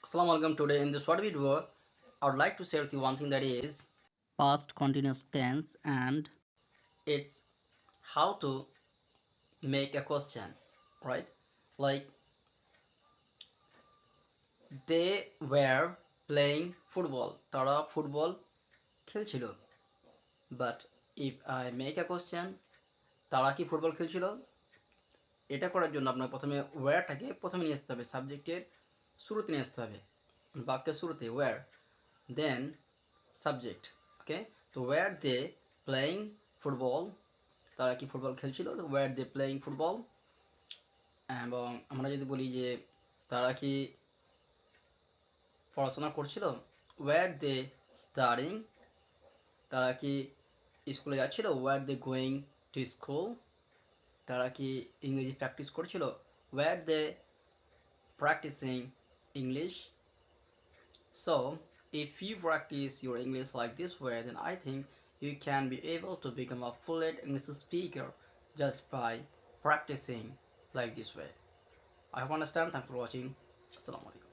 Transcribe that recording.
Assalamu alaikum. Today in this short video, I would like to share with you one thing that is past continuous tense and it's how to make a question, right? Like they were playing football. তারা football খেলছিল। But if I make a question, তারা কি football খেলছিল? এটা করার জন্য আপনার প্রথমে ওয়্যারটাকে প্রথমে নিয়ে আসতে হবে, সাবজেক্টের শুরুতে নিয়ে আসতে হবে, বাক্যের শুরুতে ওয়্যার, দেন সাবজেক্ট। ওকে, তো ওয়্যার দে প্লেয়িং ফুটবল, তারা কি ফুটবল খেলছিল, তো ওয়্যার দে প্লেয়িং ফুটবল। এবং আমরা যদি বলি যে তারা কি পড়াশোনা করছিল, ওয়্যার দে স্টাডিং, তারা কি স্কুলে যাচ্ছিল, were they going to school, তারা কি ইংরেজি প্র্যাকটিস করছিল, were they practicing English. So if you practice your English like this way, then I think you can be able to become a fluent English speaker just by practicing like this way. I hope you understand. Thanks for watching. Assalamu alaikum.